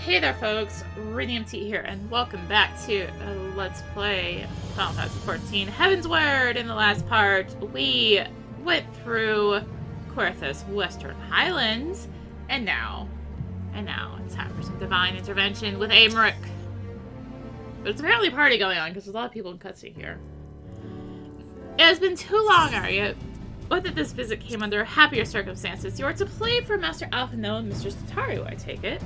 Hey there folks, rinimt here, and welcome back to Let's Play Final Fantasy XIV Heavensward. In the last part, we went through Querthus Western Highlands, and now it's time for some divine intervention with Amric. There's apparently a party going on, because there's a lot of people in cutscene here. It has been too long, Arya. But that this visit came under happier circumstances. You are to play for Master Alphino and Mistress Tataru, I take it.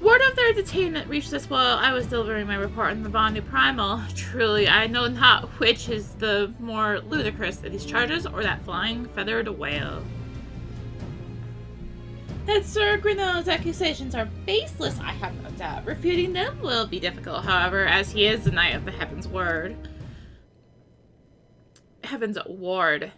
Word of their detainment reached us while I was delivering my report on the Vandu Primal. Truly, I know not which is the more ludicrous of these charges, or that flying feathered whale. That Sir Grino's accusations are baseless, I have no doubt. Refuting them will be difficult, however, as he is the Knight of the Heavensward. Heavensward.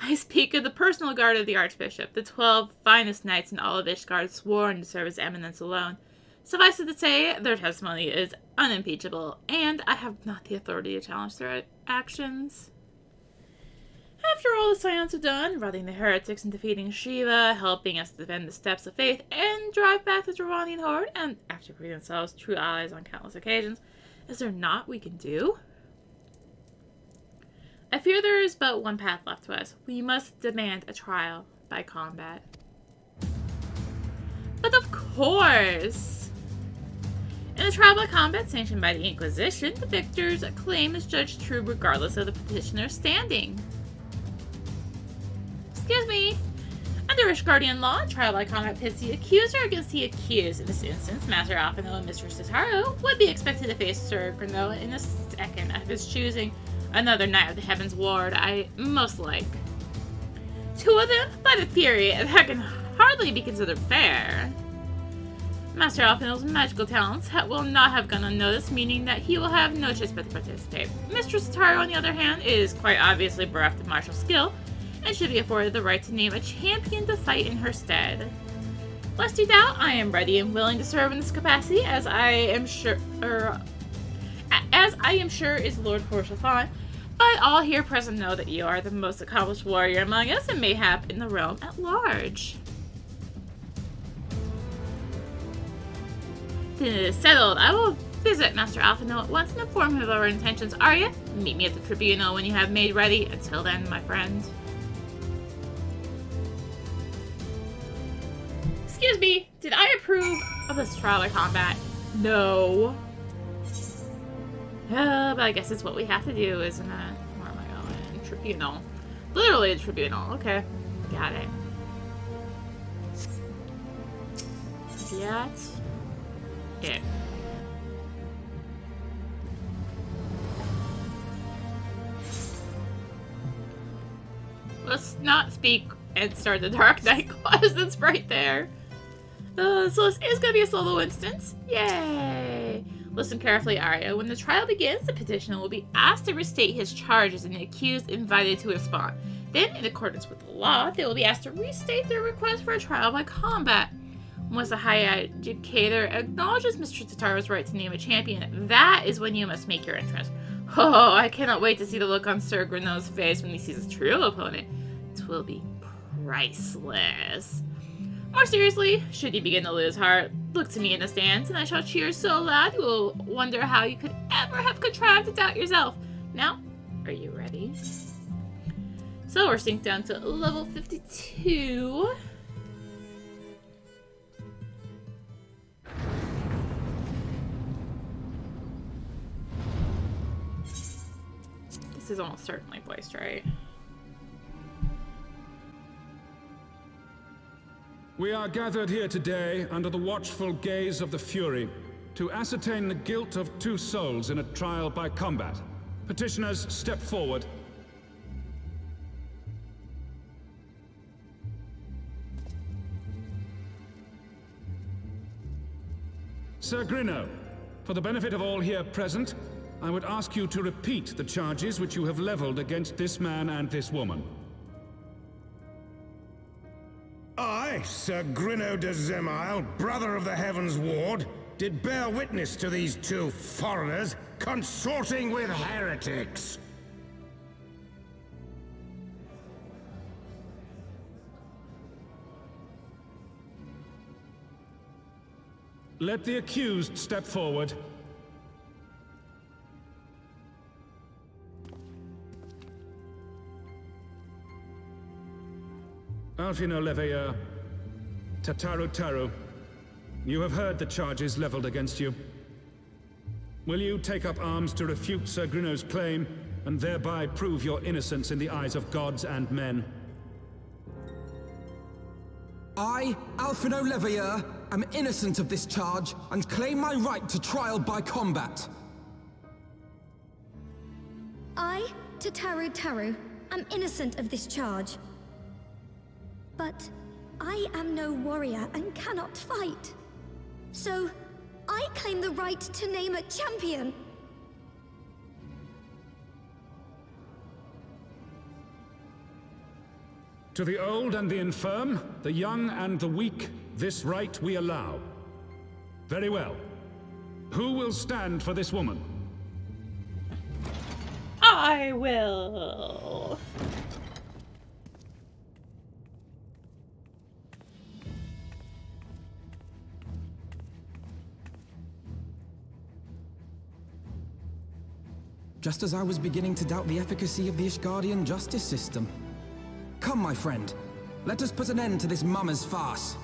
I speak of the personal guard of the Archbishop, the 12 finest knights in all of Ishgard sworn to serve his eminence alone. Suffice it to say, their testimony is unimpeachable, and I have not the authority to challenge their actions. After all the Scions have done, routing the heretics and defeating Shiva, helping us defend the steps of faith, and drive back the Dravanian horde, and after proving themselves true allies on countless occasions, is there naught we can do? I fear there is but one path left to us. We must demand a trial by combat. But of course! In a trial by combat sanctioned by the Inquisition, the victor's claim is judged true regardless of the petitioner's standing. Excuse me. Under Ishgardian law, trial by combat pits the accuser against the accused. In this instance, Master Alphino and Mistress Tataru would be expected to face Sir Grino in a second of his choosing. Another Knight of the Heavensward I most like. Two of them, by the theory, that can hardly be considered fair. Master Alphino's magical talents will not have gone unnoticed, meaning that he will have no choice but to participate. Mistress Tataru, on the other hand, is quite obviously bereft of martial skill, and should be afforded the right to name a champion to fight in her stead. Lest you doubt, I am ready and willing to serve in this capacity, as I am sure is Lord Horshathon. But all here present know that you are the most accomplished warrior among us, and mayhap in the realm at large. Then it is settled. I will visit Master Alphino at once and inform him of our intentions. Arya, meet me at the tribunal when you have made ready. Until then, my friend. Excuse me, did I approve of this trial by combat? No. But I guess it's what we have to do, isn't it? Where am I going? Tribunal. Literally a tribunal. Okay. Got it. That's it. Let's not speak and start the Dark Knight clause that's right there. So it's going to be a solo instance. Yay! Listen carefully, Arya. When the trial begins, the petitioner will be asked to restate his charges and the accused invited to respond. Then, in accordance with the law, they will be asked to restate their request for a trial by combat. Once the High Educator acknowledges Mistress Tataru's right to name a champion, that is when you must make your entrance. Oh, I cannot wait to see the look on Sir Grino's face when he sees his true opponent. It will be priceless. More seriously, should you begin to lose heart, look to me in the stands, and I shall cheer so loud you will wonder how you could ever have contrived to doubt yourself. Now, are you ready? So we're synced down to level 52. This is almost certainly voiced, right? We are gathered here today under the watchful gaze of the Fury to ascertain the guilt of two souls in a trial by combat. Petitioners, step forward. Sir Grino, for the benefit of all here present, I would ask you to repeat the charges which you have leveled against this man and this woman. I, Sir Grino de Zemile, brother of the Heavensward, did bear witness to these two foreigners consorting with heretics. Let the accused step forward. Alfino Leveilleur, Tataru, you have heard the charges leveled against you. Will you take up arms to refute Sir Grino's claim, and thereby prove your innocence in the eyes of gods and men? I, Alfino Leveilleur, am innocent of this charge, and claim my right to trial by combat. I, Tataru, am innocent of this charge. But I am no warrior and cannot fight. So, I claim the right to name a champion. To the old and the infirm, the young and the weak, this right we allow. Very well. Who will stand for this woman? I will. Just as I was beginning to doubt the efficacy of the Ishgardian justice system. Come, my friend. Let us put an end to this mummer's farce.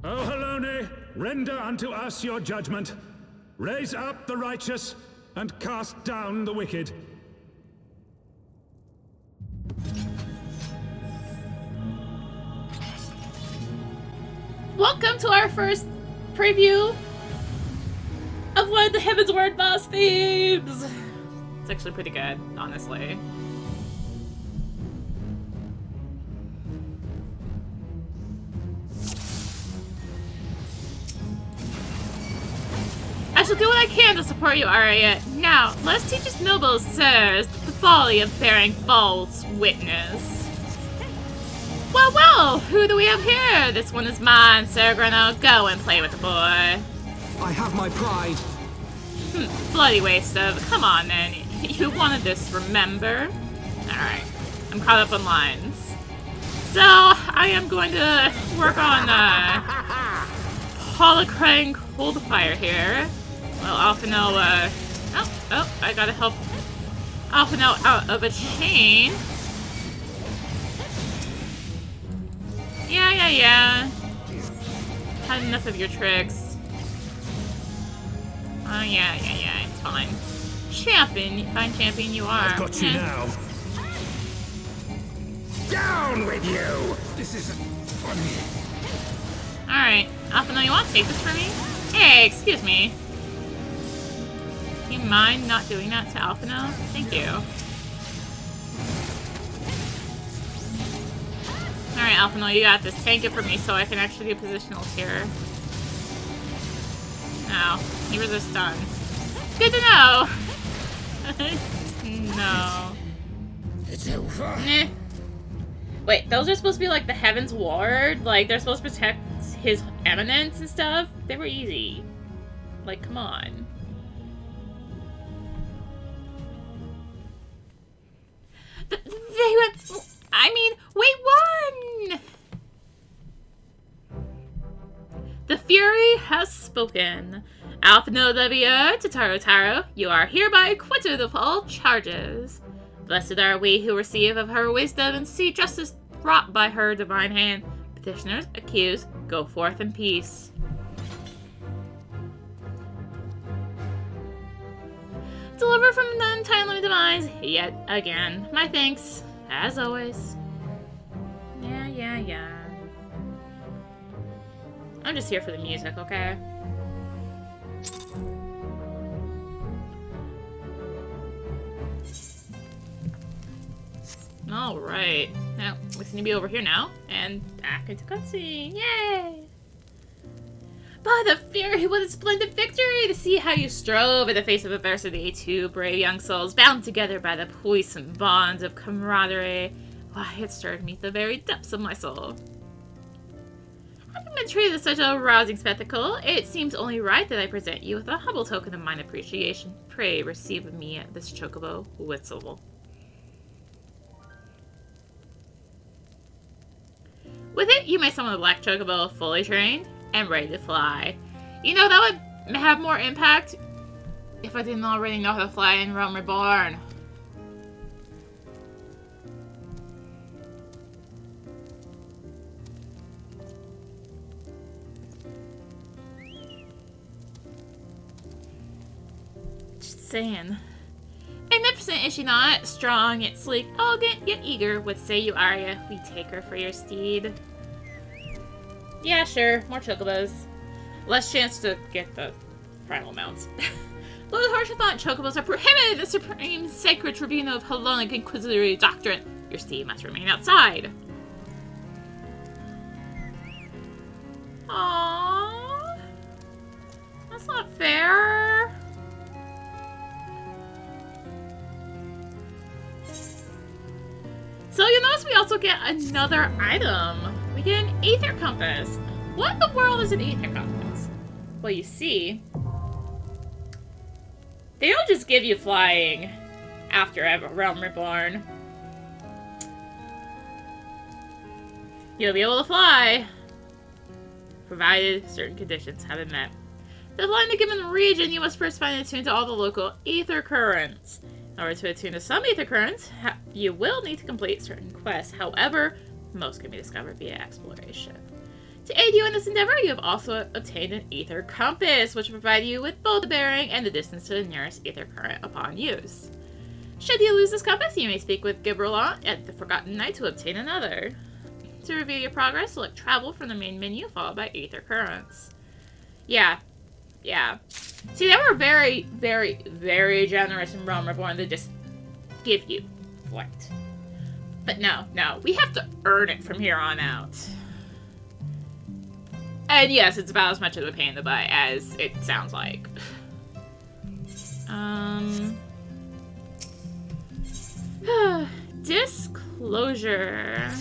O Halone, render unto us your judgment. Raise up the righteous, and cast down the wicked. Welcome to our first preview of one of the Heavensward boss themes! It's actually pretty good, honestly. I shall do what I can to support you, Arya. Now, let's teach us noble sirs the folly of bearing false witness. Well, who do we have here? This one is mine, Sir Grino. Go and play with the boy. I have my pride. Bloody waste of. Come on, then. You wanted this, remember? Alright. I'm caught up on lines. So, I am going to work on, Holocrane Coldfire here. Well, Alfino, oh, I gotta help Alfino out of a chain. Yeah. Had enough of your tricks. Oh, yeah, it's fine. Fine champion you are. I've got you now. Down with you! This isn't funny. Alright, Alfino, you want to take this for me? Hey, excuse me. Do you mind not doing that to Alfino? Thank you. Alright, Alfino, you got this. Tank it for me so I can actually do positionals here. No, he resists stun. Good to know! No. It's over. Nah. Wait, those are supposed to be like the Heavensward? Like, they're supposed to protect his eminence and stuff? They were easy. Like, come on. They went... I mean, we won! The Fury has spoken. Alfino Leveilleur, Tataru, you are hereby acquitted of all charges. Blessed are we who receive of her wisdom and see justice wrought by her divine hand. Petitioners, accused, go forth in peace. Deliver from the untimely demise, yet again. My thanks, as always. Yeah. I'm just here for the music, okay? Alright. Now, we seem to be over here now. And back into cutscene. Yay! By the fury, what a splendid victory! To see how you strove in the face of adversity, two brave young souls bound together by the puissant bonds of camaraderie. Why, it stirred me to the very depths of my soul. Having been treated as such a rousing spectacle, it seems only right that I present you with a humble token of mine appreciation. Pray receive of me this chocobo whistle. With it, you may summon the black chocobo fully trained and ready to fly. You know, that would have more impact if I didn't already know how to fly in Realm Reborn. Just saying. Magnificent is she not? Strong yet sleek, elegant yet eager. What say you, Arya? We take her for your steed. Yeah, sure. More chocobos. Less chance to get the primal mounts. Lord Harsha thought chocobos are prohibited. The supreme sacred tribunal of Hellenic inquisitory doctrine. Your steed must remain outside. Aww. That's not fair. So you'll notice we also get another item. We get an Aether Compass. What in the world is an Aether Compass? Well, you see, they don't just give you flying after Realm Reborn. You'll be able to fly, provided certain conditions have been met. To fly in a given region, you must first find and attune to all the local Aether Currents. In order to attune to some Aether Currents, you will need to complete certain quests. However, most can be discovered via exploration. To aid you in this endeavor, you have also obtained an Aether Compass, which will provide you with both the bearing and the distance to the nearest Aether Current upon use. Should you lose this compass, you may speak with Gibraltar at the Forgotten Knight to obtain another. To review your progress, select Travel from the main menu, followed by Aether Currents. Yeah. See, they were very, very, very generous in Realm Reborn. They just give you flight. But no, we have to earn it from here on out. And yes, it's about as much of a pain in the butt as it sounds like. Disclosure.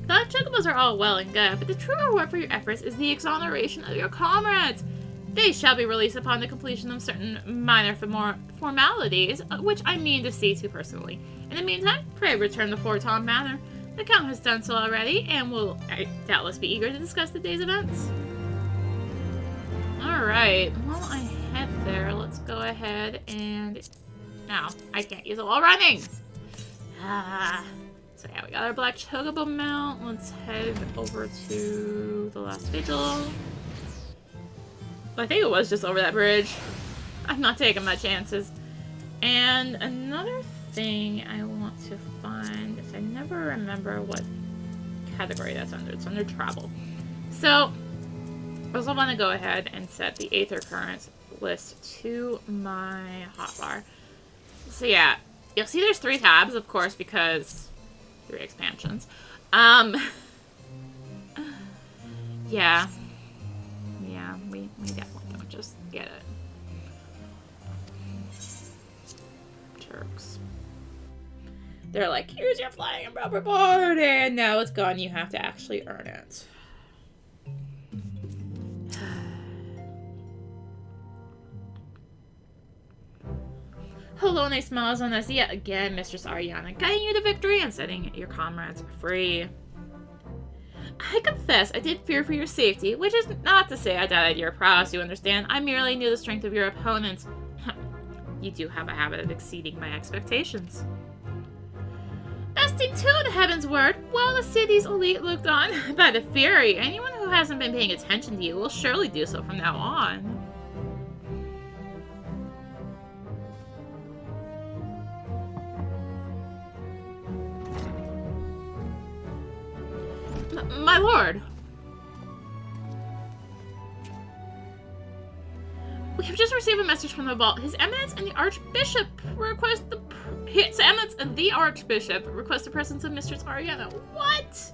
The chocobos are all well and good, but the true reward for your efforts is the exoneration of your comrades. They shall be released upon the completion of certain minor formalities, which I mean to see to personally. In the meantime, pray return to Forton Manor. The Count has done so already, and will doubtless be eager to discuss the day's events. Alright, while I head there, let's go ahead and... No, I can't use it while running! So yeah, we got our black chocobo mount. Let's head over to the last vigil. I think it was just over that bridge. I'm not taking my chances. And another thing I want to find is I never remember what category that's under. It's under travel. So I also want to go ahead and set the Aether Currents list to my hotbar. So yeah, you'll see there's 3 tabs, of course, because 3 expansions. Yeah, we definitely don't just get it. Turks. They're like, here's your flying and rubber board, and now it's gone. You have to actually earn it. Helone smiles on us yet again, Mistress Ariana, guiding you to victory and setting your comrades free. I confess I did fear for your safety, which is not to say I doubted your prowess, you understand. I merely knew the strength of your opponents. You do have a habit of exceeding my expectations. Besting to the Heavensward, while the city's elite looked on by the fury, anyone who hasn't been paying attention to you will surely do so from now on. My lord. We have just received a message from the vault. His Eminence and the Archbishop request the presence of Mistress Ariana. What?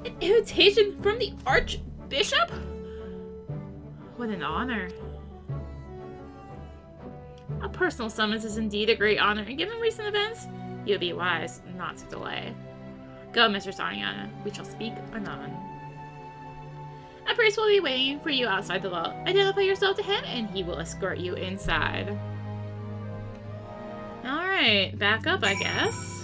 An invitation from the Archbishop? What an honor. A personal summons is indeed a great honor, and given recent events, you would be wise not to delay. Go, Mistress Ariana. We shall speak anon. A priest will be waiting for you outside the vault. Identify yourself to him, and he will escort you inside. Alright, back up, I guess.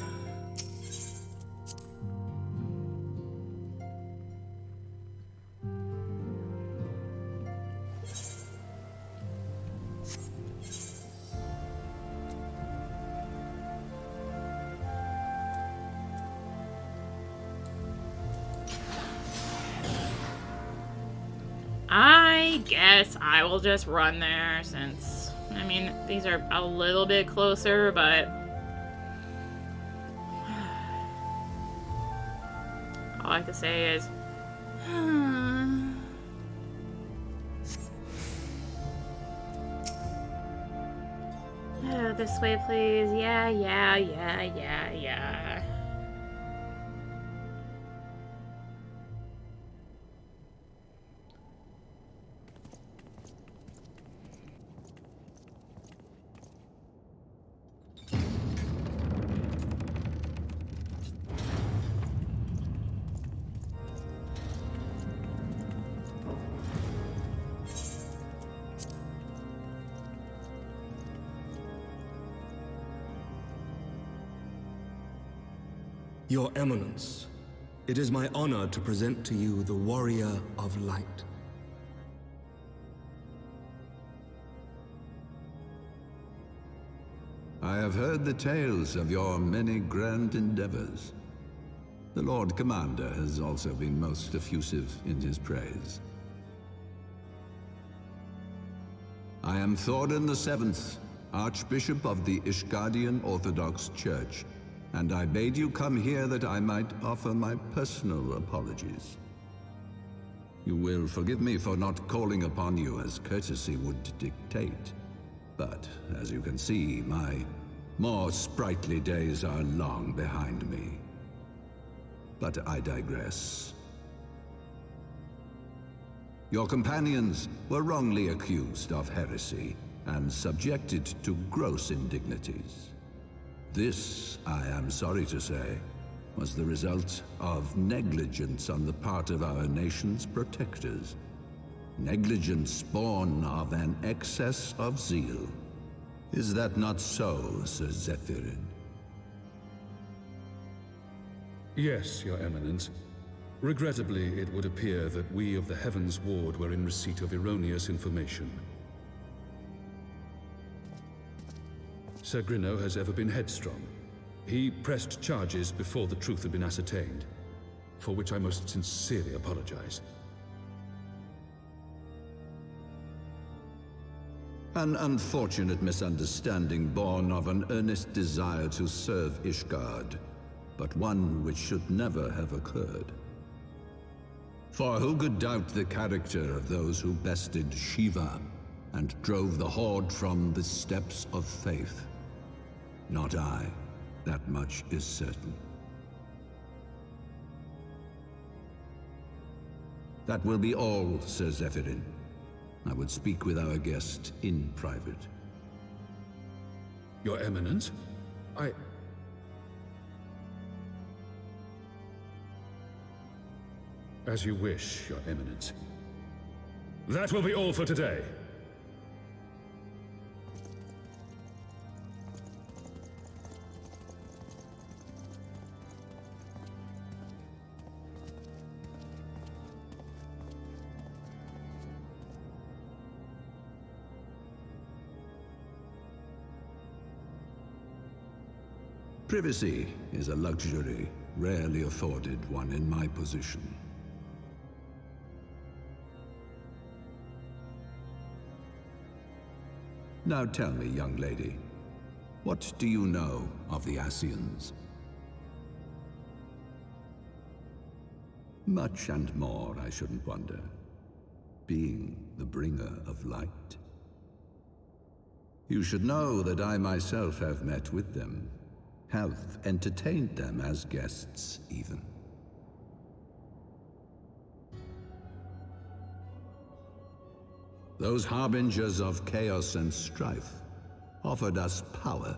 I guess I will just run there since, I mean, these are a little bit closer, but all I can say is oh, this way, please. Yeah. Your Eminence, it is my honor to present to you the Warrior of Light. I have heard the tales of your many grand endeavors. The Lord Commander has also been most effusive in his praise. I am Thordan VII, Archbishop of the Ishgardian Orthodox Church, and I bade you come here that I might offer my personal apologies. You will forgive me for not calling upon you as courtesy would dictate, but as you can see, my more sprightly days are long behind me. But I digress. Your companions were wrongly accused of heresy and subjected to gross indignities. This, I am sorry to say, was the result of negligence on the part of our nation's protectors. Negligence born of an excess of zeal. Is that not so, Sir Zephyrin? Yes, Your Eminence. Regrettably, it would appear that we of the Heavensward were in receipt of erroneous information. Sir Grinno has ever been headstrong. He pressed charges before the truth had been ascertained, for which I most sincerely apologize. An unfortunate misunderstanding born of an earnest desire to serve Ishgard, but one which should never have occurred. For who could doubt the character of those who bested Shiva and drove the Horde from the steps of faith? Not I. That much is certain. That will be all, Sir Zephyrin. I would speak with our guest in private. Your Eminence? As you wish, Your Eminence. That will be all for today. Privacy is a luxury rarely afforded one in my position. Now tell me, young lady, what do you know of the Ascians? Much and more, I shouldn't wonder. Being the bringer of light. You should know that I myself have met with them, have entertained them as guests, even. Those harbingers of chaos and strife offered us power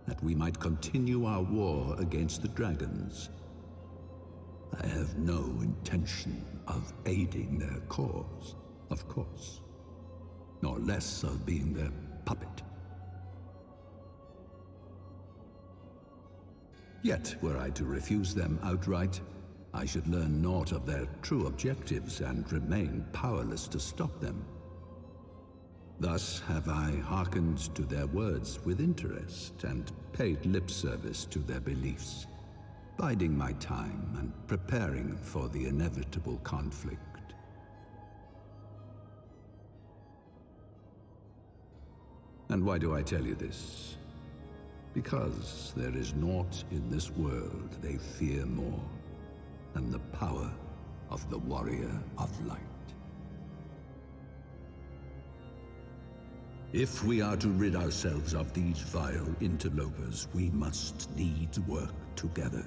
that we might continue our war against the dragons. I have no intention of aiding their cause, of course, nor less of being their puppet. Yet, were I to refuse them outright, I should learn naught of their true objectives and remain powerless to stop them. Thus have I hearkened to their words with interest and paid lip service to their beliefs, biding my time and preparing for the inevitable conflict. And why do I tell you this? Because there is naught in this world they fear more than the power of the Warrior of Light. If we are to rid ourselves of these vile interlopers, we must needs work together.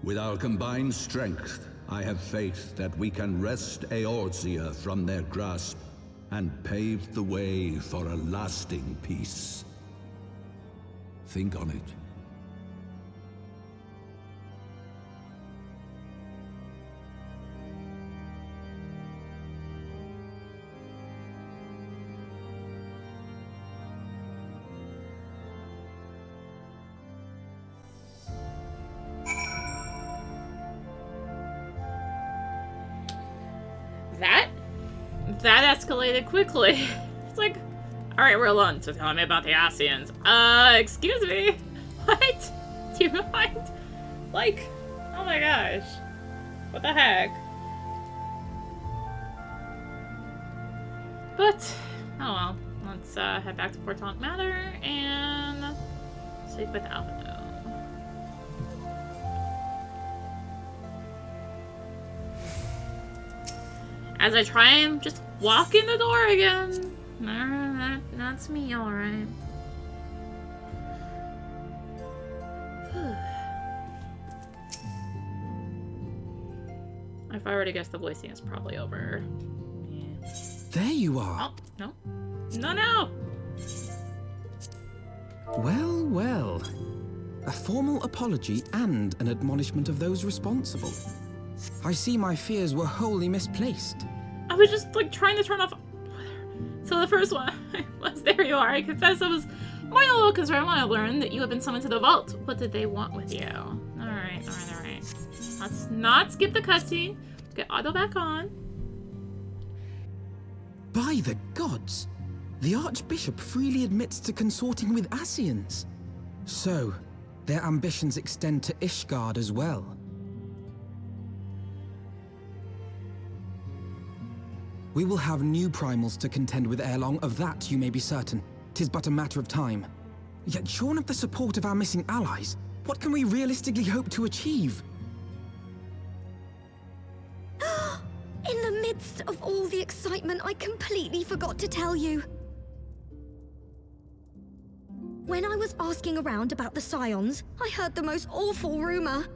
With our combined strength, I have faith that we can wrest Eorzea from their grasp and pave the way for a lasting peace. Think on it. That escalated quickly. It's like, alright, we're alone, so tell me about the Ascians. Excuse me? What? Do you mind? Like, oh my gosh. What the heck? But, oh well. Let's head back to Fort Tonk Manor and sleep with Alvino. As I try and just walk in the door again. That's me, alright. If I were to guess, the voicing is probably over. Yeah. There you are. Oh, no. No! Well, well. A formal apology and an admonishment of those responsible. I see my fears were wholly misplaced. I was just, like, trying to turn off... So the first one was, there you are. I confess I was more than a little concerned when I learned that you had been summoned to the vault. What did they want with you? Alright. Let's not skip the cutscene. Get Otto back on. By the gods! The Archbishop freely admits to consorting with Ascians. So, their ambitions extend to Ishgard as well. We will have new primals to contend with ere long, of that you may be certain. 'Tis but a matter of time. Yet shorn of the support of our missing allies, what can we realistically hope to achieve? In the midst of all the excitement, I completely forgot to tell you. When I was asking around about the Scions, I heard the most awful rumor.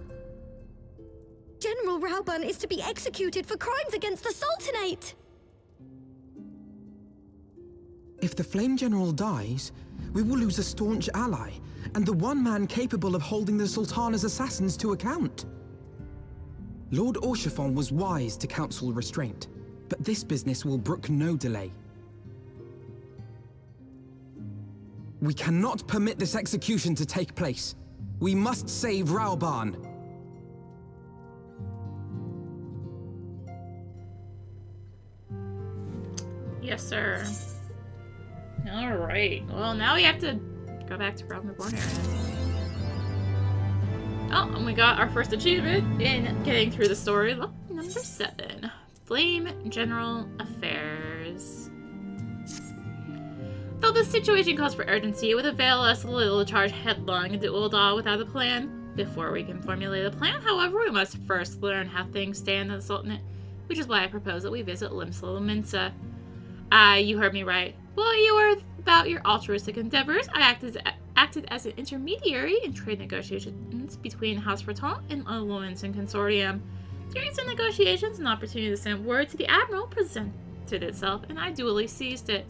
General Raubahn is to be executed for crimes against the Sultanate! If the Flame General dies, we will lose a staunch ally, and the one man capable of holding the Sultana's assassins to account. Lord Orshifon was wise to counsel restraint, but this business will brook no delay. We cannot permit this execution to take place. We must save Raubahn. Yes, sir. Alright. Well, now we have to go back to Realm Reborn area. Oh, and we got our first achievement in getting through the story. Look, number 7. Flame General Affairs. Though the situation calls for urgency, it would avail us little to charge headlong into Ul'dah without a plan. Before we can formulate a plan, however, we must first learn how things stand in the Sultanate, which is why I propose that we visit Limsa Lominsa. You heard me right. Well, you are about your altruistic endeavors. I acted as an intermediary in trade negotiations between House Breton and the Lowenson Consortium. During some negotiations, an opportunity to send word to the Admiral presented itself, and I duly seized it.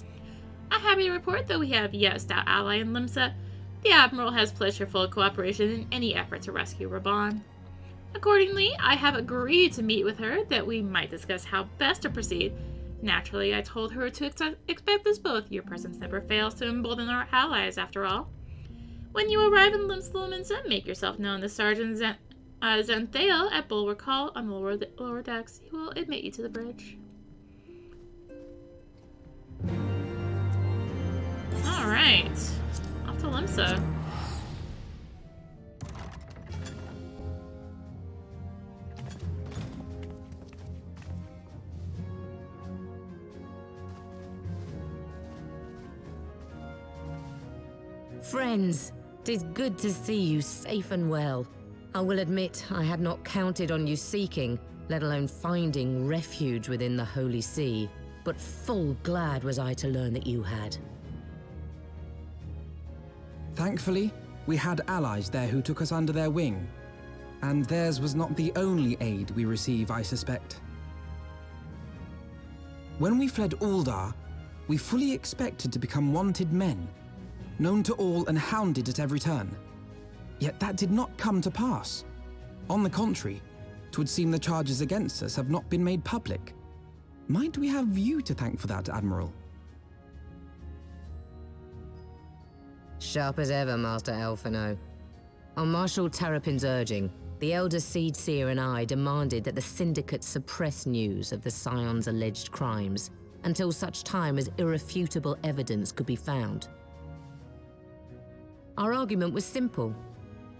I'm happy to report that we have yet a stout ally in Limsa. The Admiral has pledged her full cooperation in any effort to rescue Raubahn. Accordingly, I have agreed to meet with her that we might discuss how best to proceed. Naturally, I told her to expect us both. Your presence never fails to embolden our allies, after all. When you arrive in Limsa, make yourself known to Sergeant Zenthale at Bulwark Hall on the lower decks. He will admit you to the bridge. Alright. Off to Limsa. Friends, 'tis good to see you safe and well. I will admit I had not counted on you seeking, let alone finding refuge within the Holy See, but full glad was I to learn that you had. Thankfully, we had allies there who took us under their wing. And theirs was not the only aid we receive, I suspect. When we fled Uldar, we fully expected to become wanted men, known to all and hounded at every turn. Yet that did not come to pass. On the contrary, 'twould seem the charges against us have not been made public. Might we have you to thank for that, Admiral? Sharp as ever, Master Alphino. On Marshal Terrapin's urging, the Elder Seed Seer and I demanded that the Syndicate suppress news of the Scion's alleged crimes until such time as irrefutable evidence could be found. Our argument was simple.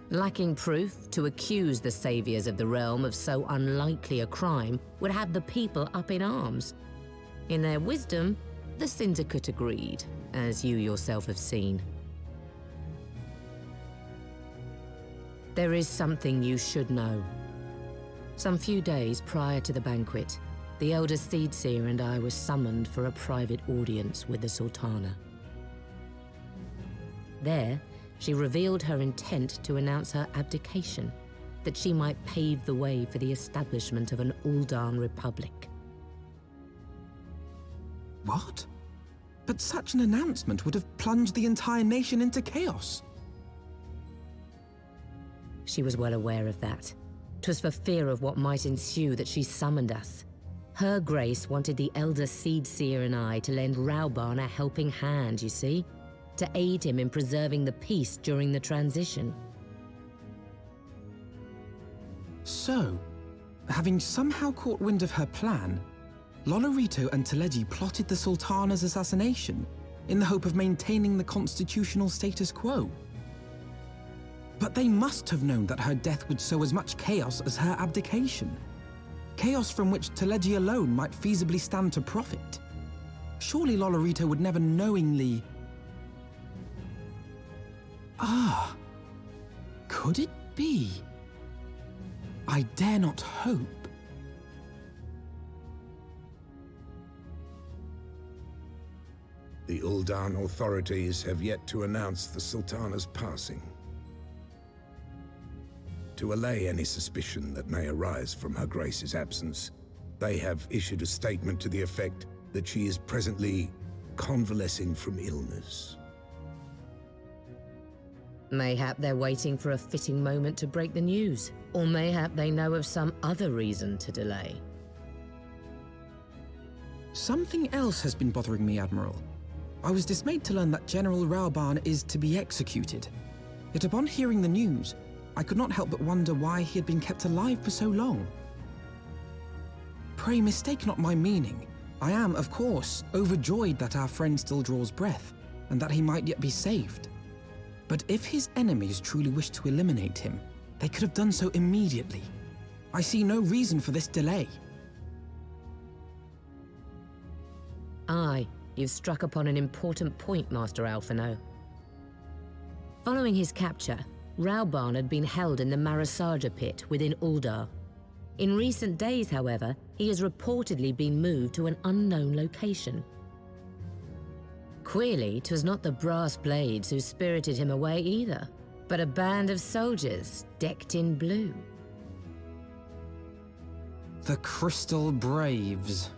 Lacking proof, to accuse the saviors of the realm of so unlikely a crime would have the people up in arms. In their wisdom, the Syndicate agreed, as you yourself have seen. There is something you should know. Some few days prior to the banquet, the Elder Seedseer and I were summoned for a private audience with the Sultana. There, she revealed her intent to announce her abdication, that she might pave the way for the establishment of an Uldan Republic. What? But such an announcement would have plunged the entire nation into chaos. She was well aware of that. 'Twas for fear of what might ensue that she summoned us. Her Grace wanted the Elder Seedseer and I to lend Raubahn a helping hand, you see? To aid him in preserving the peace during the transition. So, having somehow caught wind of her plan, Lolorito and Teleji plotted the Sultana's assassination in the hope of maintaining the constitutional status quo. But they must have known that her death would sow as much chaos as her abdication. Chaos from which Teleji alone might feasibly stand to profit. Surely Lolorito would never knowingly... Ah, could it be? I dare not hope. The Uldan authorities have yet to announce the Sultana's passing. To allay any suspicion that may arise from Her Grace's absence, they have issued a statement to the effect that she is presently convalescing from illness. Mayhap they're waiting for a fitting moment to break the news, or mayhap they know of some other reason to delay. Something else has been bothering me, Admiral. I was dismayed to learn that General Raubahn is to be executed. Yet upon hearing the news, I could not help but wonder why he had been kept alive for so long. Pray mistake not my meaning. I am, of course, overjoyed that our friend still draws breath, and that he might yet be saved. But if his enemies truly wished to eliminate him, they could have done so immediately. I see no reason for this delay. Aye, you've struck upon an important point, Master Alphino. Following his capture, Raubahn had been held in the Marasaja pit within Uldar. In recent days, however, he has reportedly been moved to an unknown location. Queerly, 'twas not the brass blades who spirited him away either, but a band of soldiers decked in blue. The Crystal Braves.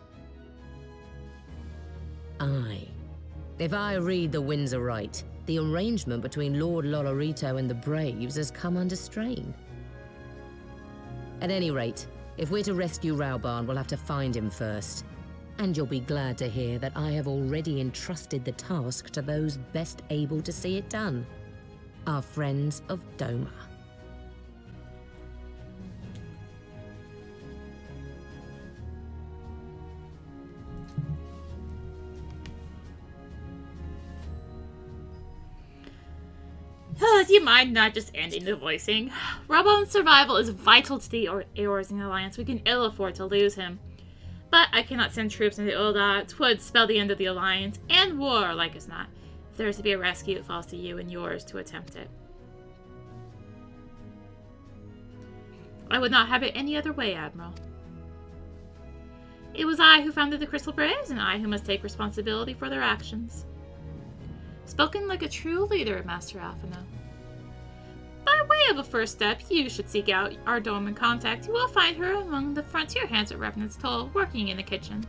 Aye. If I read the winds aright, the arrangement between Lord Lolorito and the Braves has come under strain. At any rate, if we're to rescue Raubahn, we'll have to find him first. And you'll be glad to hear that I have already entrusted the task to those best able to see it done. Our friends of Doma. Do you mind not just ending the voicing? Raubahn's survival is vital to the Eorzing Alliance. We can ill afford to lose him. But I cannot send troops into Ul'dah. 'Twould spell the end of the Alliance, and war, like as not. If there is to be a rescue, it falls to you and yours to attempt it. I would not have it any other way, Admiral. It was I who founded the Crystal Braves, and I who must take responsibility for their actions. Spoken like a true leader, Master Alphinaud. By way of a first step, you should seek out our Doman contact. You will find her among the frontier hands at Revenant's Toll, working in the kitchen.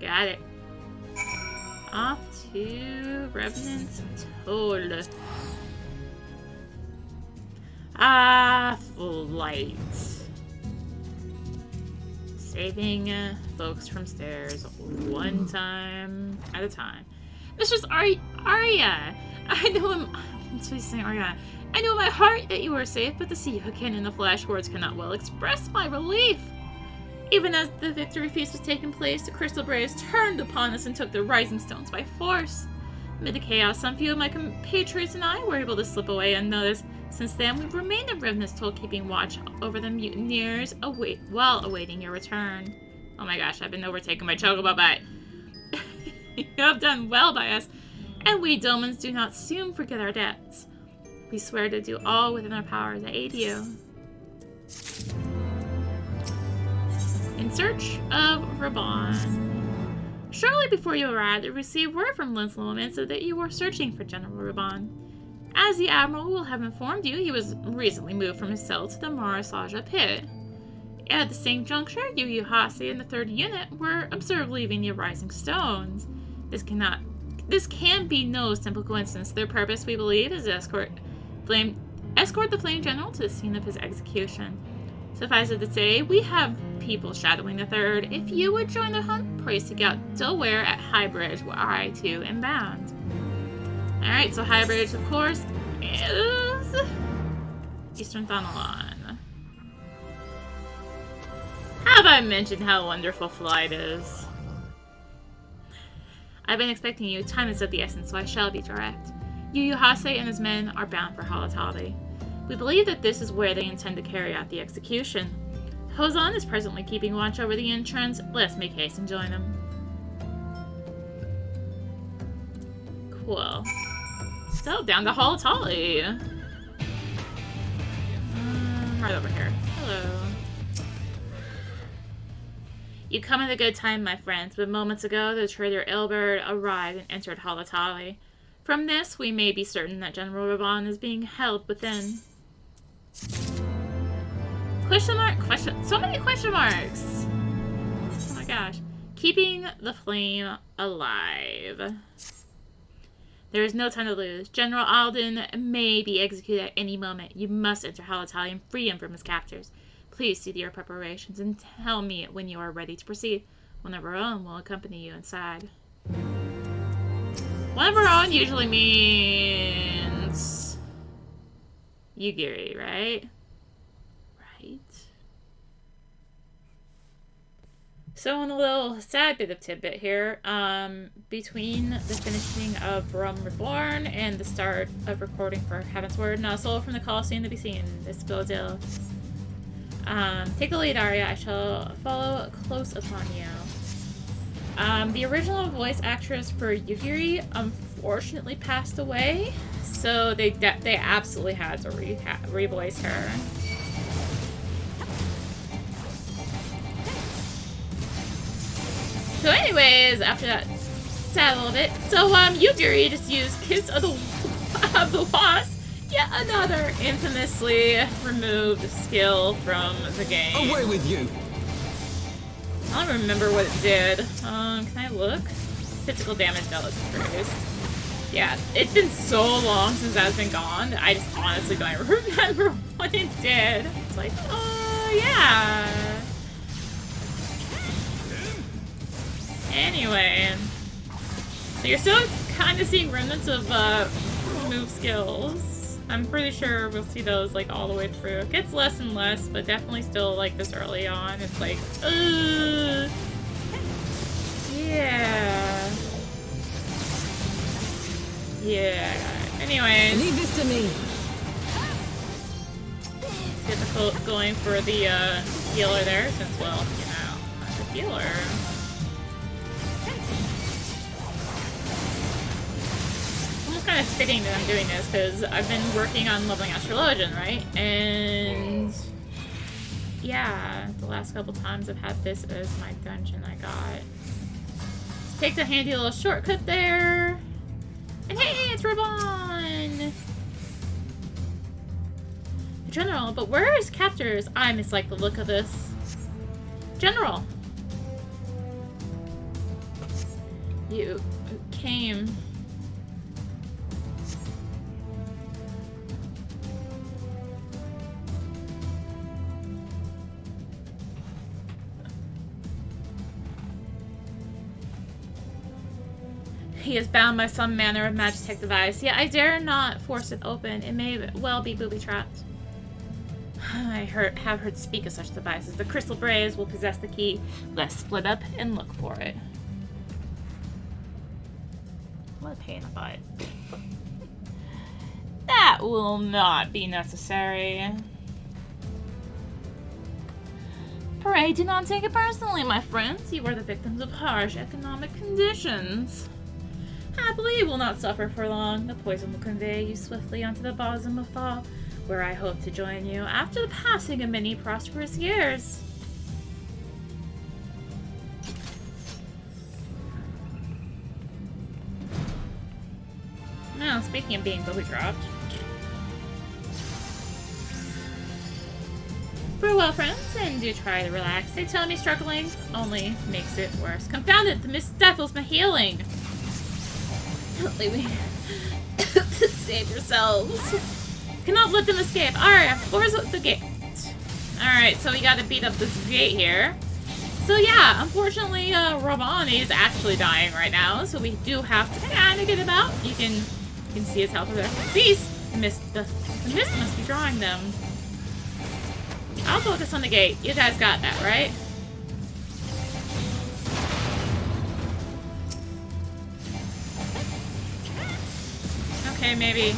Got it. Off to Revenant's Toll. Flight. Saving folks from stairs one time at a time. Mistress Arya, I know I'm saying Arya. I know in my heart that you are safe, but to see you again in the flesh, words cannot well express my relief. Even as the victory feast was taking place, the Crystal Braves turned upon us and took the Rising Stones by force. Amid the chaos, some few of my compatriots and I were able to slip away unnoticed. Since then, we've remained at Revenant's Toll, keeping watch over the mutineers while awaiting your return. Oh my gosh, I've been overtaken by Chocobo, but you have done well by us, and we Domans do not soon forget our debts. We swear to do all within our power to aid you. In search of Raubahn. Shortly before you arrived, I received word from Linslow said that you were searching for General Raubahn. As the Admiral will have informed you, he was recently moved from his cell to the Marasaja pit. At the same juncture, Yu Hase and the 3rd Unit were observed leaving the Rising Stones. This can be no simple coincidence. Their purpose, we believe, is to escort the Flame General to the scene of his execution. Suffice it to say, we have people shadowing the 3rd. If you would join the hunt, pray seek out Dilware at Highbridge, where I too am bound. Alright, so Highbridge, of course, is Eastern Thanalan. Have I mentioned how wonderful Flight is? I've been expecting you. Time is of the essence, so I shall be direct. Yu Hase and his men are bound for Halatali. We believe that this is where they intend to carry out the execution. Hozan is presently keeping watch over the entrance. Let's make haste and join him. Cool. So, down to Halatali. Right over here. Hello. You come at a good time, my friends, but moments ago the traitor Ilberd arrived and entered Halatali. From this, we may be certain that General Raubahn is being held within. Question mark? Question. So many question marks! Oh my gosh. Keeping the flame alive. There is no time to lose. General Alden may be executed at any moment. You must enter Halatali and free him from his captors. Please see to your preparations and tell me when you are ready to proceed. One of our own will accompany you inside. One of our own usually means Yugiri, right? Right. So in a little sad bit of tidbit here, between the finishing of Rome Reborn and the start of recording for Heavensward, not a soul from the Colosseum to be seen. This goes ill. Take the lead, Arya. I shall follow close upon you. The original voice actress for Yugiri unfortunately passed away, so they absolutely had to revoice her. So anyways, after that sad little bit, so Yugiri just used Kiss of the Wasp, yet another infamously removed skill from the game. Away with you! I don't remember what it did. Can I look? Physical damage, no, that's curious. Yeah, it's been so long since that's been gone that I just honestly don't remember what it did. It's like, oh yeah. Anyway, so you're still kind of seeing remnants of move skills. I'm pretty sure we'll see those like all the way through. It gets less and less, but definitely still like this early on. It's like, yeah. Yeah. Anyway. Leave this to me. Difficult going for the healer there, since, well, you know, I'm the healer. Almost kind of fitting that I'm doing this, because I've been working on leveling Astrologian, right? And yeah, the last couple times I've had this as my dungeon I got. Take the handy little shortcut there. And hey, it's Raubahn! General, but where are his captors? I mislike the look of this. General! You came. He is bound by some manner of magitech device. Yet I dare not force it open. It may well be booby-trapped. I have heard speak of such devices. The Crystal Braves will possess the key. Let's split up and look for it. What a pain in the butt. That will not be necessary. Pray do not take it personally, my friends. You are the victims of harsh economic conditions. Happily, you will not suffer for long. The poison will convey you swiftly onto the bosom of Thaw, where I hope to join you after the passing of many prosperous years. Now, speaking of being booby-trapped. Farewell, friends, and do try to relax. They tell me struggling only makes it worse. Confound it, the mist stifles my healing. Don't leave me. Save yourselves. Cannot let them escape. Alright, where's the gate? Alright, so we gotta beat up this gate here. So yeah, unfortunately, Raubahn is actually dying right now, so we do have to kind of get him out. You can see his health over there. Please! The mist must be drawing them. I'll focus on the gate. You guys got that, right? Okay, maybe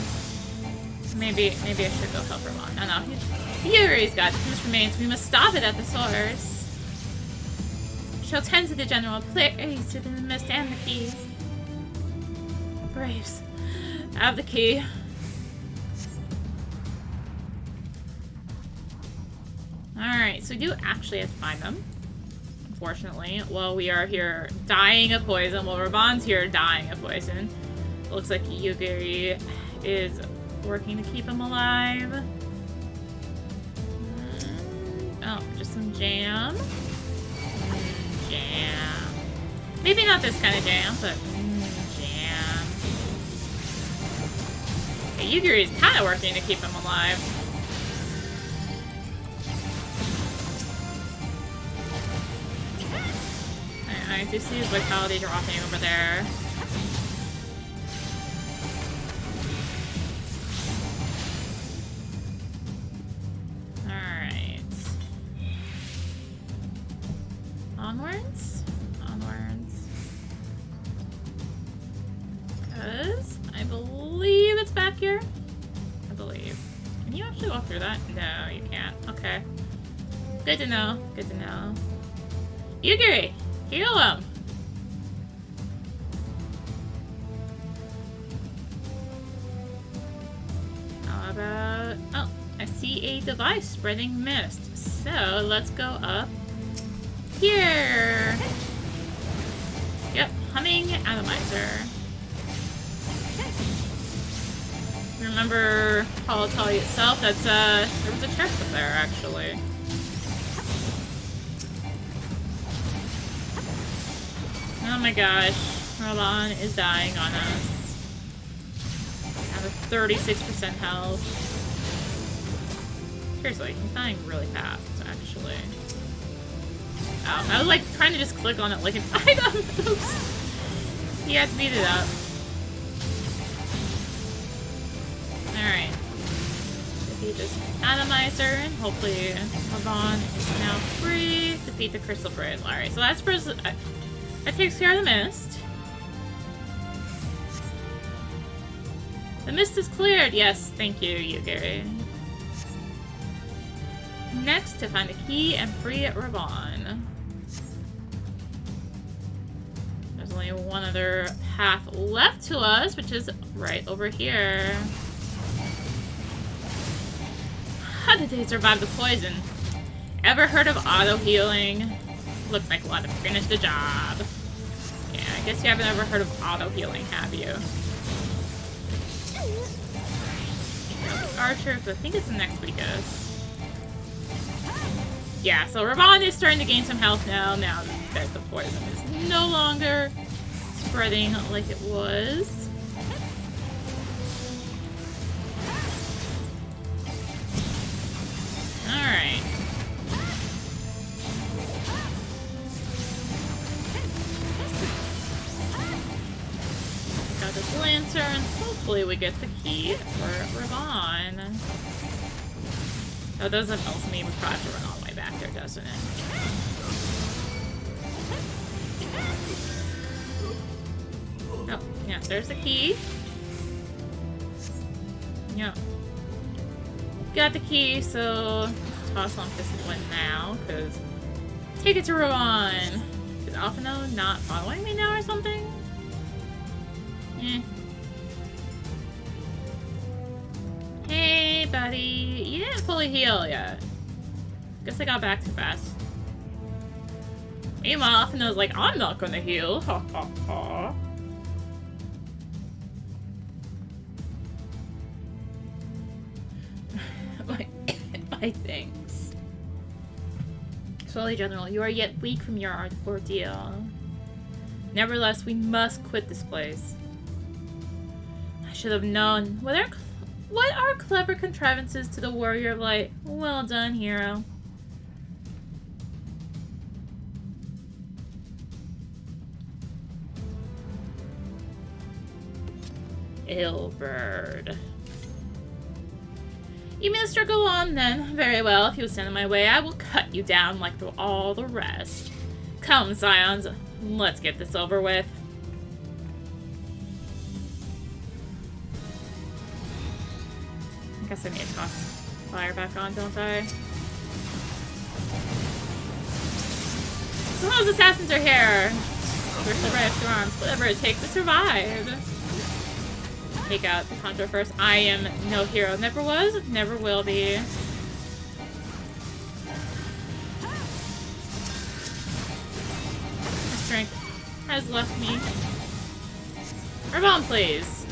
I should go help Raubahn. No, Yuri's got it. This remains. We must stop it at the source. Show 10 to the general. Please to the mist and the key. Braves. I have the key. Alright, so we do actually have to find them. Unfortunately. While we are here dying of poison, while Raubah's here dying of poison. It looks like Yugiri is working to keep him alive. Oh, just some jam. Jam. Maybe not this kind of jam, but jam. Okay, Yugiri is kind of working to keep him alive. I do see his vitality dropping over there. Alright. Onwards? Onwards. Because I believe it's back here. I believe. Can you actually walk through that? No, you can't. Okay. Good to know. Good to know. Yugiri! Heal him! How about... Oh, I see a device spreading mist. So, let's go up here. Humming atomizer. Remember Polytali itself? That's there was a chest up there actually. Oh my gosh, Raubahn is dying on us. I have a 36% health. Seriously, he's dying really fast, actually. Oh, I was like trying to just click on it like an item. Oops. He had to beat it up. Alright. Defeat this atomizer, and hopefully Raubahn is now free. Defeat the crystal braid. Alright, so that's that takes care of the mist. The mist is cleared. Yes, thank you, Gary. Next, to find a key and free Raubahn. There's only one other path left to us, which is right over here. How did they survive the poison? Ever heard of auto-healing? Looks like we'll have to finish the job. Yeah, I guess you haven't ever heard of auto-healing, have you? Archers, I think it's the next weakest. Yeah, so Raubahn is starting to gain some health now that the poison is no longer spreading like it was. Alright. Got this lantern. Hopefully we get the key for Raubahn. Oh, doesn't also mean we probably have to run all the way back there, doesn't it? Oh, yeah, there's the key. Yeah. Got the key, so toss on this one now, because take it to Raubahn. Is Alphino not following me now or something? Eh. Hey, buddy. You didn't fully heal yet. Guess I got back too fast. Meanwhile, Alphino's like, I'm not gonna heal. Ha ha ha. My thanks. Slowly, General, you are yet weak from your ordeal. Nevertheless, we must quit this place. I should have known. What are clever contrivances to the Warrior of Light? Well done, hero. Illbird. You may struggle on then. Very well. If you stand in my way, I will cut you down like all the rest. Come, Scions. Let's get this over with. I guess I need to toss fire back on, don't I? As long as assassins are here, we're still right up to arms. Whatever it takes to survive. Take out the Contour first. I am no hero. Never was, never will be. My strength has left me. Raubahn, please.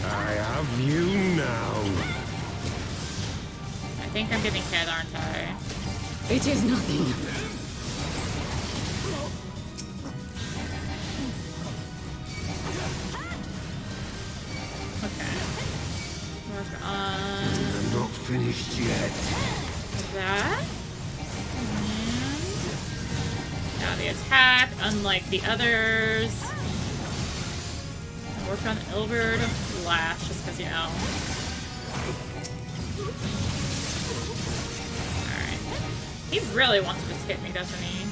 I have you now. I think I'm getting hit, aren't I? It is nothing. Okay. Work on I'm not finished yet. that. And now the attack, unlike the others. And work on Illbird last, just because, you know. Alright. He really wants to just hit me, doesn't he?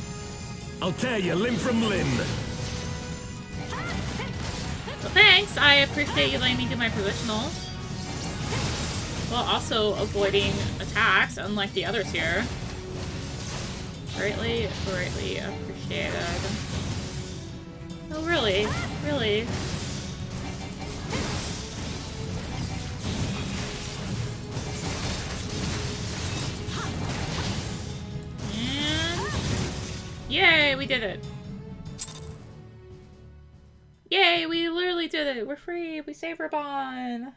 I'll tear you limb from limb. Well, thanks. I appreciate you letting me do my provisionals. While also avoiding attacks, unlike the others here. Greatly, greatly appreciated. Oh, really? Really? And Yay, we did it. Yay, we literally did it. We're free. We saved Raubahn.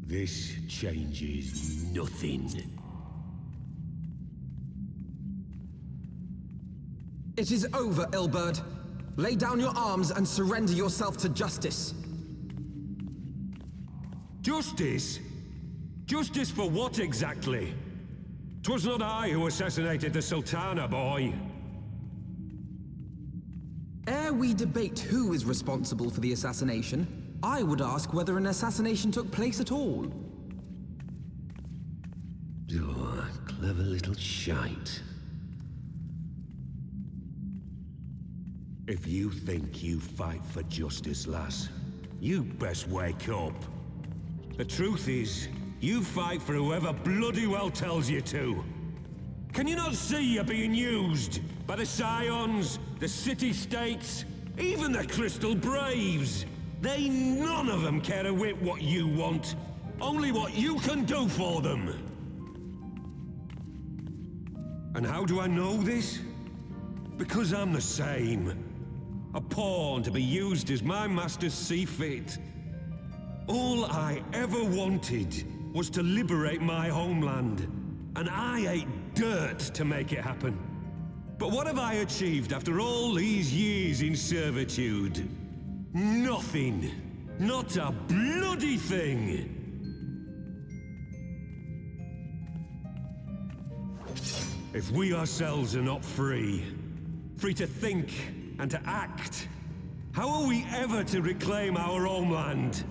This changes nothing. It is over, Ilberd. Lay down your arms and surrender yourself to justice. Justice? Justice for what exactly? 'Twas not I who assassinated the Sultana, boy. Ere we debate who is responsible for the assassination, I would ask whether an assassination took place at all. Oh, clever little shite. If you think you fight for justice, lass, you best wake up. The truth is, you fight for whoever bloody well tells you to. Can you not see you're being used? By the Scions, the City-States, even the Crystal Braves? They none of them care a whit what you want. Only what you can do for them. And how do I know this? Because I'm the same. A pawn to be used as my masters see fit. All I ever wanted was to liberate my homeland, and I ate dirt to make it happen. But what have I achieved after all these years in servitude? Nothing. Not a bloody thing. If we ourselves are not free to think and to act, how are we ever to reclaim our homeland?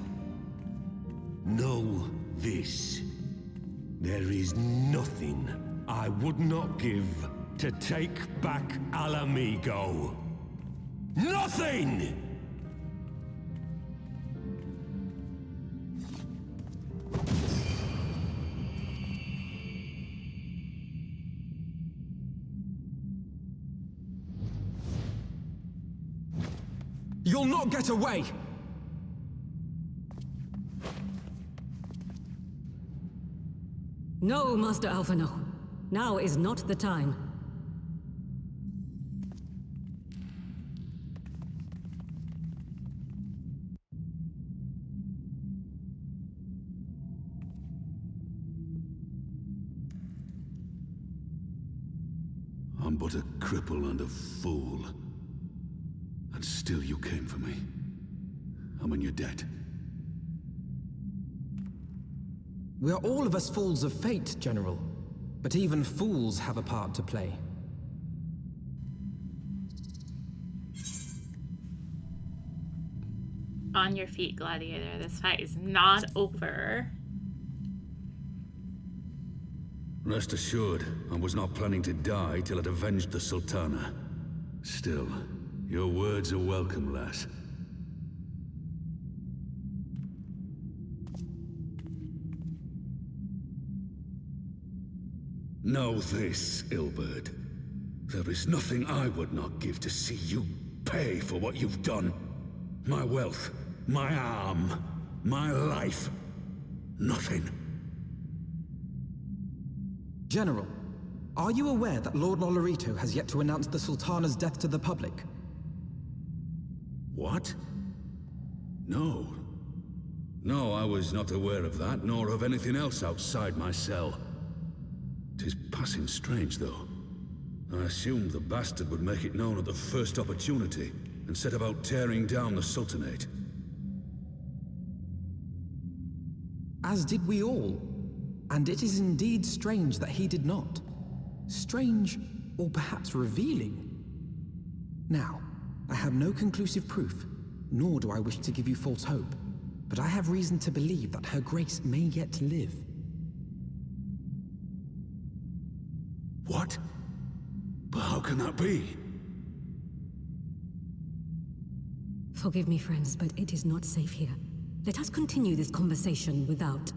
Know this. There is nothing I would not give to take back Alamigo. Nothing! You'll not get away! No, Master Alphino. Now is not the time. I'm but a cripple and a fool. And still you came for me. I'm in your debt. We are all of us fools of fate, General. But even fools have a part to play. On your feet, Gladiator. This fight is not over. Rest assured, I was not planning to die till I'd avenged the Sultana. Still, your words are welcome, lass. Know this, Ilberd. There is nothing I would not give to see you pay for what you've done. My wealth, my arm, my life. Nothing. General, are you aware that Lord Lolorito has yet to announce the Sultana's death to the public? What? No. No, I was not aware of that, nor of anything else outside my cell. 'Tis passing strange, though. I assumed the bastard would make it known at the first opportunity, and set about tearing down the Sultanate. As did we all. And it is indeed strange that he did not. Strange, or perhaps revealing. Now, I have no conclusive proof, nor do I wish to give you false hope, but I have reason to believe that Her Grace may yet live. What? But how can that be? Forgive me, friends, but it is not safe here. Let us continue this conversation without.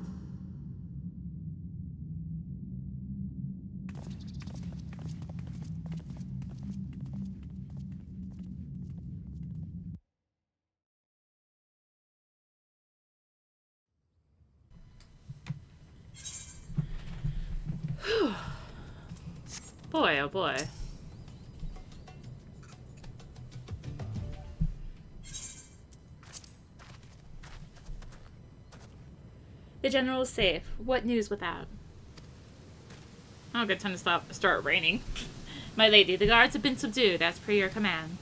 boy, oh boy. The general is safe. What news without? Oh, good time to start raining. My lady, the guards have been subdued as per your command.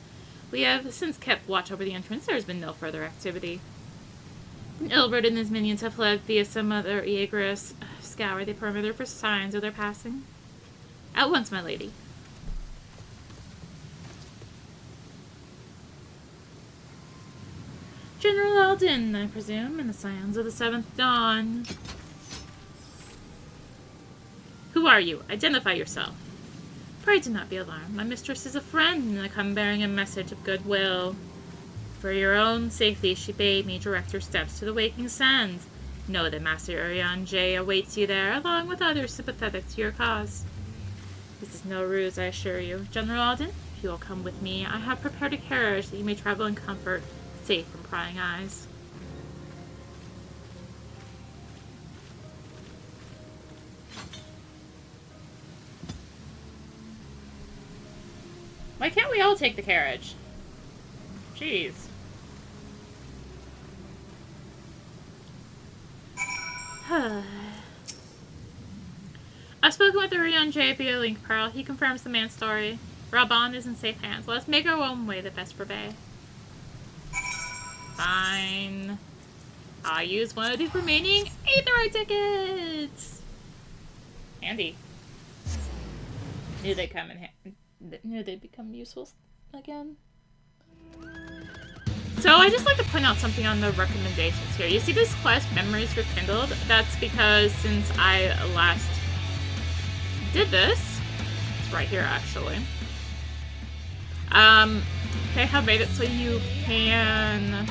We have since kept watch over the entrance. There has been no further activity. Ilbert and his minions have fled via some other egress. Scour the perimeter for signs of their passing. At once, my lady. General Alden, I presume, and the scions of the 7th Dawn. Who are you? Identify yourself. Pray do not be alarmed. My mistress is a friend, and I come bearing a message of goodwill. For your own safety, she bade me direct your steps to the Waking Sands. Know that Master Urian J awaits you there, along with others sympathetic to your cause. This is no ruse, I assure you. General Alden, if you will come with me, I have prepared a carriage that you may travel in comfort, safe from prying eyes. Why can't we all take the carriage? Jeez. I've spoken with Urian J via Link Pearl. He confirms the man's story. Raubahn is in safe hands. Let us make our own way the best Bay. Fine. I use one of these remaining Aetherite tickets. Handy. Knew they'd come in handy. Knew they'd become useful again. So I just like to point out something on the recommendations here. You see this quest, Memories Rekindled? That's because since I last did this, it's right here actually. They have made it so you can,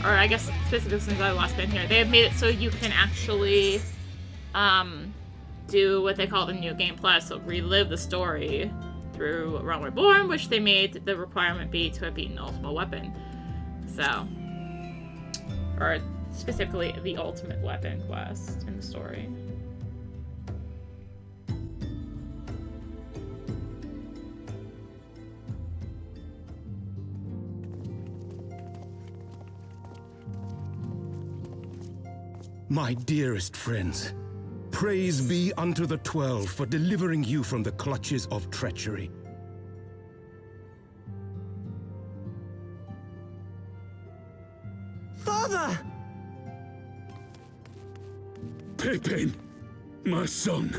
or I guess specifically since I last been here, they have made it so you can actually do what they call the New Game Plus, so relive the story through Realm Reborn, which they made the requirement be to have beaten Ultimate Weapon. So, or specifically the Ultimate Weapon quest in the story. My dearest friends, praise be unto the 12 for delivering you from the clutches of treachery. Father! Pippin, my son,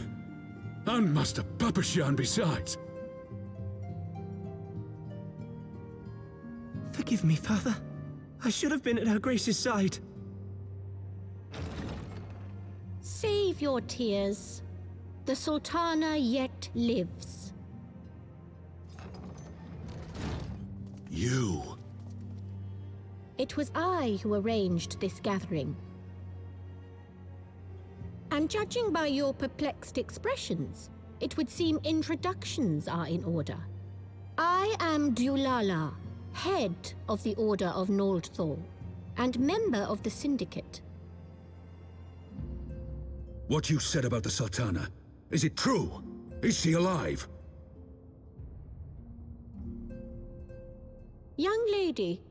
and Master Papashan besides. Forgive me, Father. I should have been at Her Grace's side. Save your tears. The Sultana yet lives. You. It was I who arranged this gathering. And judging by your perplexed expressions, it would seem introductions are in order. I am Dulala, head of the Order of Noldthor, and member of the Syndicate. What you said about the Sultana, is it true? Is she alive? Young lady,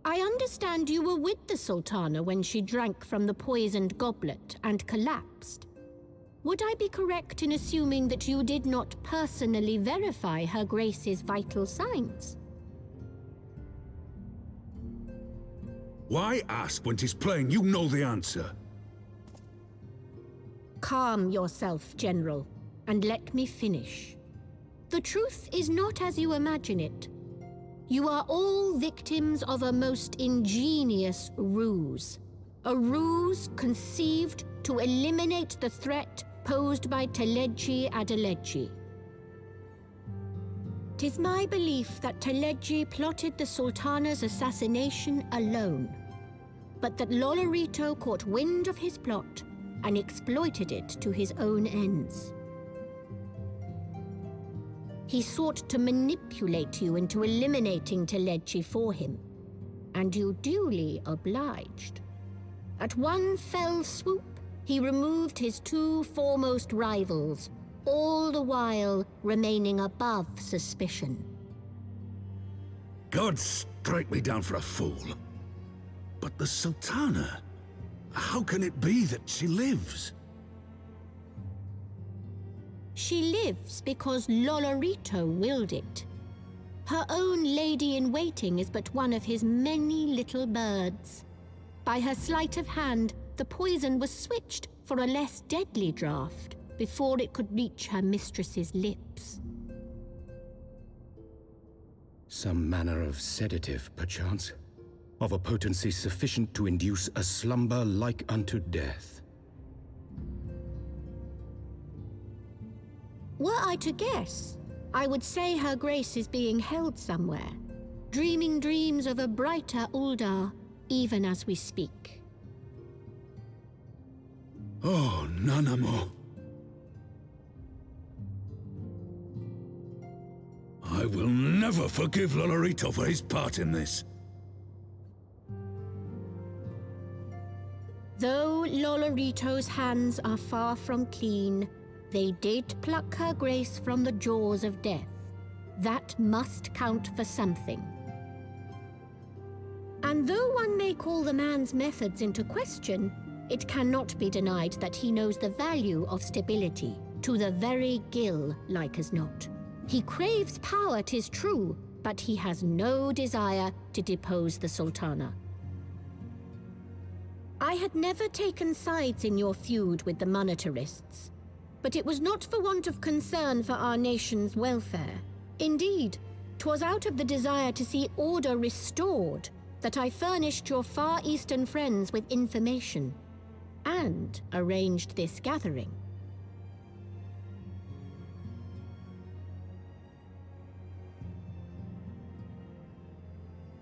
I understand you were with the Sultana when she drank from the poisoned goblet and collapsed. Would I be correct in assuming that you did not personally verify Her Grace's vital signs? Why ask when 'tis plain you know the answer? Calm yourself, General, and let me finish. The truth is not as you imagine it. You are all victims of a most ingenious ruse. A ruse conceived to eliminate the threat posed by Teleji Adeleji. 'Tis my belief that Teleji plotted the Sultana's assassination alone, but that Lolorito caught wind of his plot and exploited it to his own ends. He sought to manipulate you into eliminating Teleji for him, and you duly obliged. At one fell swoop, he removed his two foremost rivals, all the while remaining above suspicion. God strike me down for a fool. But the Sultana, how can it be that she lives? She lives because Lolorito willed it. Her own lady-in-waiting is but one of his many little birds. By her sleight of hand, the poison was switched for a less deadly draught before it could reach her mistress's lips. Some manner of sedative, perchance? Of a potency sufficient to induce a slumber like unto death. Were I to guess, I would say her grace is being held somewhere, dreaming dreams of a brighter Uldar, even as we speak. Oh, Nanamo. I will never forgive Lolorito for his part in this. Though Lolorito's hands are far from clean, they did pluck her grace from the jaws of death. That must count for something. And though one may call the man's methods into question, it cannot be denied that he knows the value of stability, to the very gill, like as not. He craves power, 'tis true, but he has no desire to depose the Sultana. I had never taken sides in your feud with the monetarists, but it was not for want of concern for our nation's welfare. Indeed, 'twas out of the desire to see order restored that I furnished your Far Eastern friends with information, and arranged this gathering.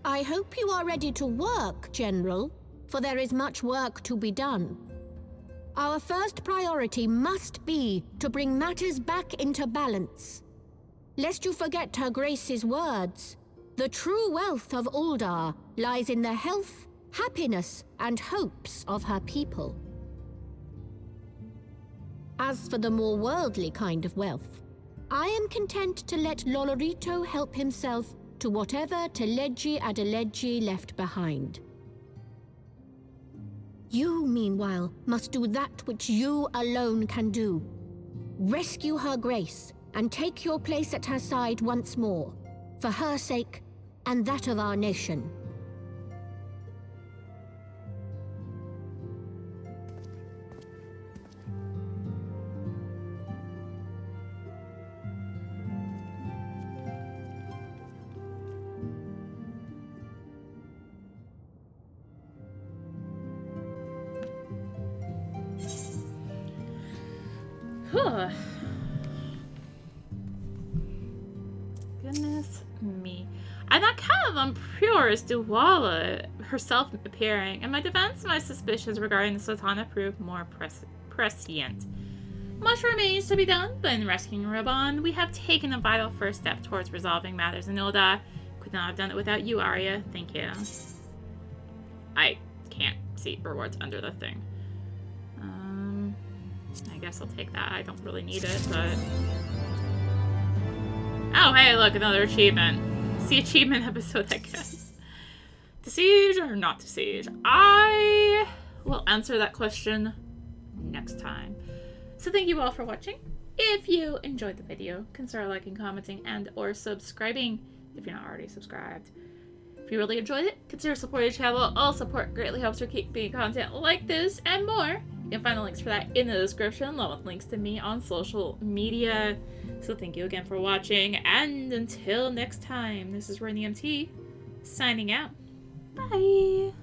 I hope you are ready to work, General, for there is much work to be done. Our first priority must be to bring matters back into balance. Lest you forget Her Grace's words, the true wealth of Uldar lies in the health, happiness, and hopes of her people. As for the more worldly kind of wealth, I am content to let Lolorito help himself to whatever Teleji Adeleji left behind. You, meanwhile, must do that which you alone can do. Rescue Her Grace and take your place at her side once more, for her sake and that of our nation. Goodness me. I thought kind of impure as Duwala herself appearing. In my defense, my suspicions regarding the Sultana proved more prescient. Much remains to be done, but in rescuing Raubahn, we have taken a vital first step towards resolving matters in Uldar. Could not have done it without you, Arya. Thank you. I can't see rewards under the thing. I guess I'll take that. I don't really need it, but... Oh, hey, look, another achievement. It's the achievement episode, I guess. To siege or not to siege? I will answer that question next time. So thank you all for watching. If you enjoyed the video, consider liking, commenting, and or subscribing if you're not already subscribed. If you really enjoyed it, consider supporting the channel. All support greatly helps her keep making content like this and more. You can find the links for that in the description, along with links to me on social media. So thank you again for watching, and until next time, this is rinimt, signing out. Bye!